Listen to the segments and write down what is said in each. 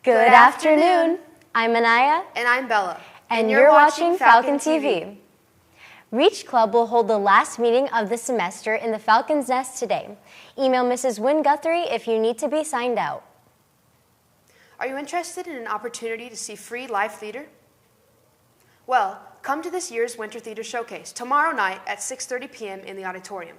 Good afternoon. I'm Anaya. And I'm Bella. And you're watching Falcon TV. Reach Club will hold the last meeting of the semester in the Falcon's Nest today. Email Mrs. Wynn Guthrie if you need to be signed out. Are you interested in an opportunity to see free live theater? Well, come to this year's Winter Theater Showcase tomorrow night at 6:30 p.m. in the auditorium.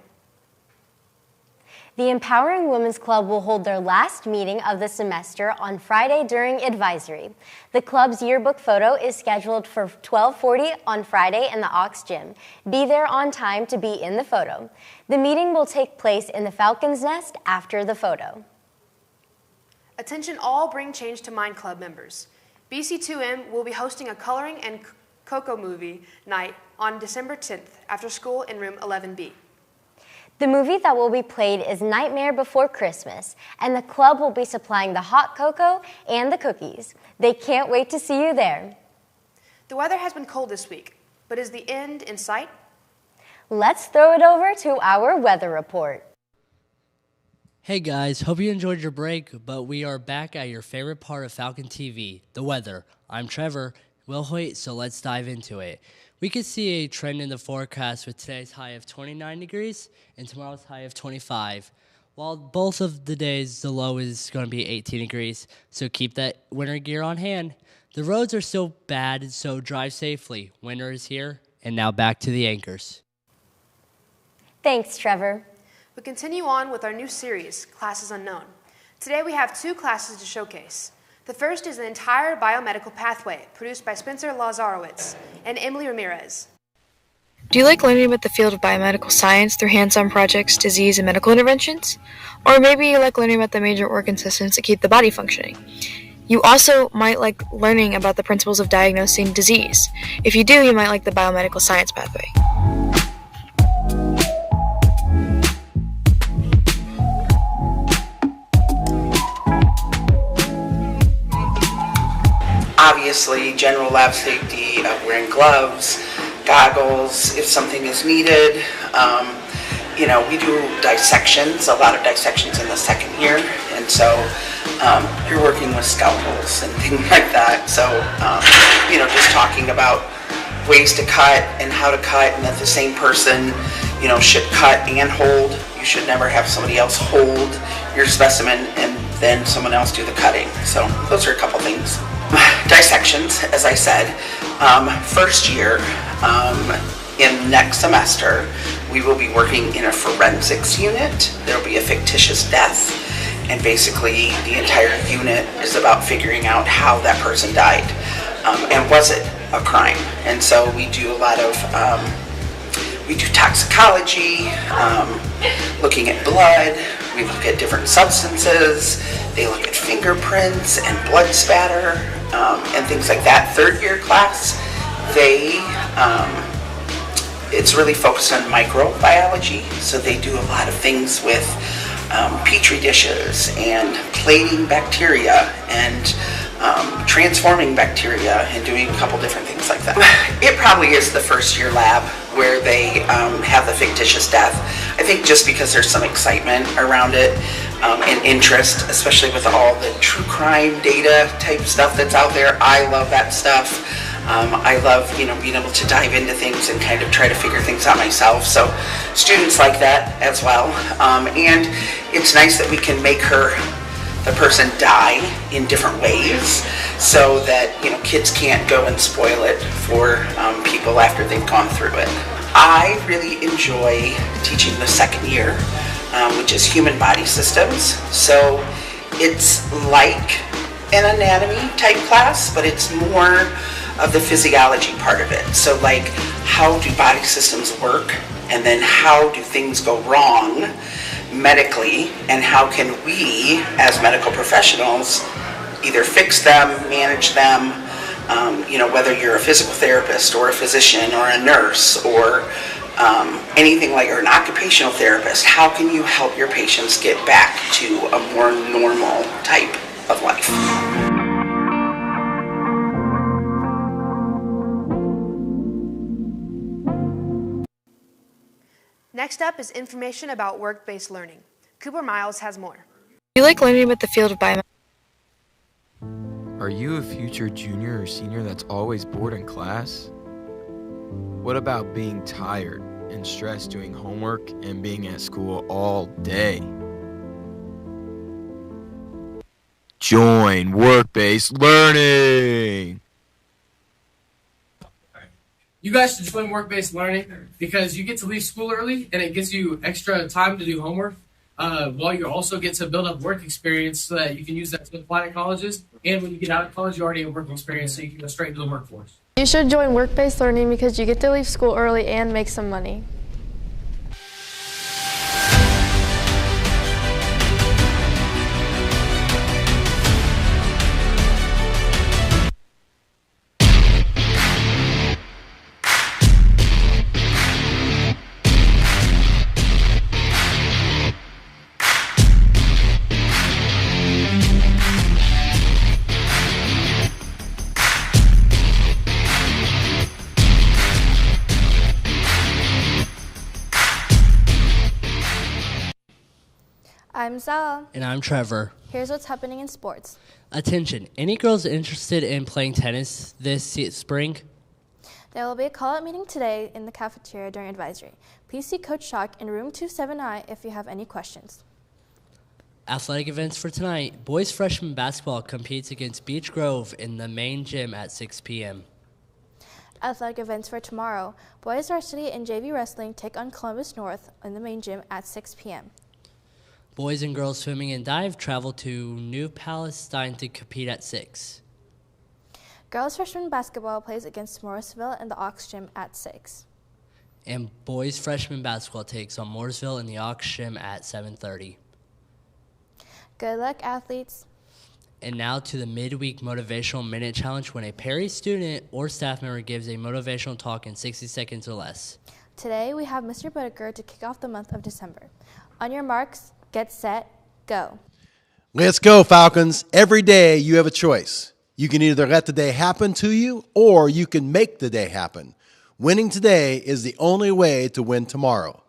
The Empowering Women's Club will hold their last meeting of the semester on Friday during advisory. The club's yearbook photo is scheduled for 12:40 on Friday in the Aux Gym. Be there on time to be in the photo. The meeting will take place in the Falcon's Nest after the photo. Attention all Bring Change to Mind Club members. BC2M will be hosting a coloring and cocoa movie night on December 10th after school in room 11B. The movie that will be played is Nightmare Before Christmas, and the club will be supplying the hot cocoa and the cookies. They can't wait to see you there. The weather has been cold this week, but is the end in sight? Let's throw it over to our weather report. Hey guys, hope you enjoyed your break, but we are back at your favorite part of Falcon TV, the weather. I'm Trevor, Will Hoyt, so let's dive into it. We could see a trend in the forecast with today's high of 29 degrees and tomorrow's high of 25. While both of the days, the low is going to be 18 degrees, so keep that winter gear on hand. The roads are still bad, so drive safely. Winter is here, and now back to the anchors. Thanks, Trevor. We continue on with our new series, Classes Unknown. Today we have two classes to showcase. The first is the entire biomedical pathway, produced by Spencer Lazarowitz and Emily Ramirez. Do you like learning about the field of biomedical science through hands-on projects, disease, and medical interventions? Or maybe you like learning about the major organ systems that keep the body functioning. You also might like learning about the principles of diagnosing disease. If you do, you might like the biomedical science pathway. Obviously, general lab safety of wearing gloves, goggles, if something is needed. We do dissections, a lot of dissections in the second year, and so you're working with scalpels and things like that. So, just talking about ways to cut and how to cut, and that the same person, should cut and hold. You should never have somebody else hold your specimen and then someone else do the cutting. So those are a couple things. Dissections, as I said, first year, in next semester, we will be working in a forensics unit. There will be a fictitious death, and basically the entire unit is about figuring out how that person died, and was it a crime. And so we do a lot of, we do toxicology, looking at blood, we look at different substances, they look at fingerprints and blood spatter, and things like that. Third year class, it's really focused on microbiology, so they do a lot of things with petri dishes and plating bacteria and transforming bacteria and doing a couple different things like that. It probably is the first year lab where they have the fictitious death. I think just because there's some excitement around it and interest, especially with all the true crime data type stuff that's out there. I love that stuff. I love, being able to dive into things and kind of try to figure things out myself. So students like that as well. And it's nice that we can make the person die in different ways so that, kids can't go and spoil it for people after they've gone through it. I really enjoy teaching the second year, which is human body systems. So it's like an anatomy type class, but it's more of the physiology part of it. So like, how do body systems work, and then how do things go wrong medically, and how can we as medical professionals either fix them, manage them, whether you're a physical therapist or a physician or a nurse or anything like, or an occupational therapist, how can you help your patients get back to a more normal type of life? Next up is information about work-based learning. Cooper Miles has more. Do you like learning about the field of biomedical? Are you a future junior or senior that's always bored in class? What about being tired and stressed doing homework and being at school all day? Join work-based learning! You guys should join work-based learning because you get to leave school early and it gives you extra time to do homework while you also get to build up work experience so that you can use that to apply to colleges. And when you get out of college, you already have work experience so you can go straight into the workforce. You should join work-based learning because you get to leave school early and make some money. I'm Zala. And I'm Trevor. Here's what's happening in sports. Attention, any girls interested in playing tennis this spring? There will be a call-out meeting today in the cafeteria during advisory. Please see Coach Shock in room 27I if you have any questions. Athletic events for tonight. Boys freshman basketball competes against Beech Grove in the main gym at 6 p.m. Athletic events for tomorrow. Boys varsity and JV wrestling take on Columbus North in the main gym at 6 p.m. Boys and girls swimming and dive travel to New Palestine to compete at 6. Girls freshman basketball plays against Morrisville in the Ox Gym at 6. And boys freshman basketball takes on Mooresville in the Ox Gym at 7:30. Good luck, athletes. And now to the midweek motivational minute challenge when a Perry student or staff member gives a motivational talk in 60 seconds or less. Today we have Mr. Bodeker to kick off the month of December. On your marks, get set, go. Let's go, Falcons. Every day you have a choice. You can either let the day happen to you or you can make the day happen. Winning today is the only way to win tomorrow.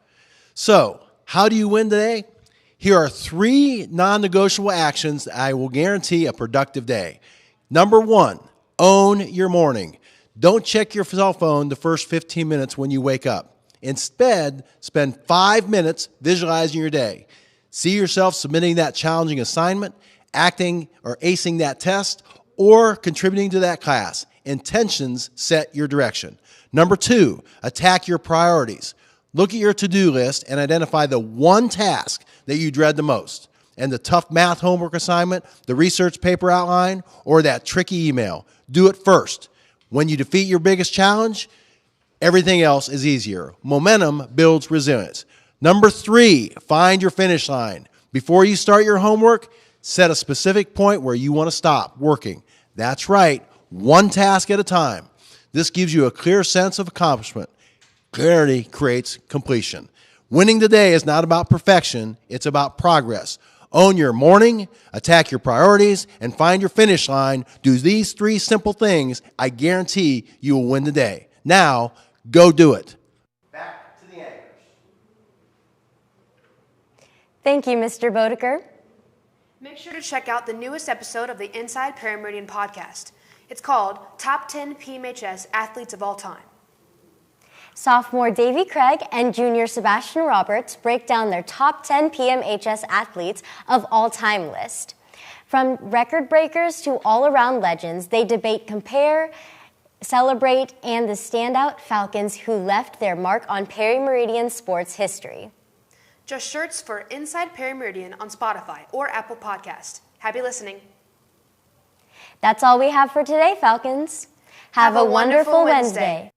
So, how do you win today? Here are 3 non-negotiable actions that I will guarantee a productive day. Number 1, own your morning. Don't check your cell phone the first 15 minutes when you wake up. Instead, spend 5 minutes visualizing your day. See yourself submitting that challenging assignment, acting or acing that test, or contributing to that class. Intentions set your direction. Number 2, attack your priorities. Look at your to-do list and identify the one task that you dread the most. And the tough math homework assignment, the research paper outline, or that tricky email. Do it first. When you defeat your biggest challenge, everything else is easier. Momentum builds resilience. Number 3, find your finish line. Before you start your homework, set a specific point where you want to stop working. That's right, one task at a time. This gives you a clear sense of accomplishment. Clarity creates completion. Winning today is not about perfection, it's about progress. Own your morning, attack your priorities, and find your finish line. Do these 3 simple things. I guarantee you will win the day. Now, go do it. Back to the anchors. Thank you, Mr. Bodeker. Make sure to check out the newest episode of the Inside Meridian podcast. It's called Top 10 PMHS Athletes of All Time. Sophomore Davy Craig and junior Sebastian Roberts break down their top 10 PMHS athletes of all time list. From record breakers to all-around legends, they debate, compare, celebrate, and the standout Falcons who left their mark on Perry Meridian sports history. Just search for Inside Perry Meridian on Spotify or Apple Podcast. Happy listening. That's all we have for today, Falcons. Have a wonderful Wednesday.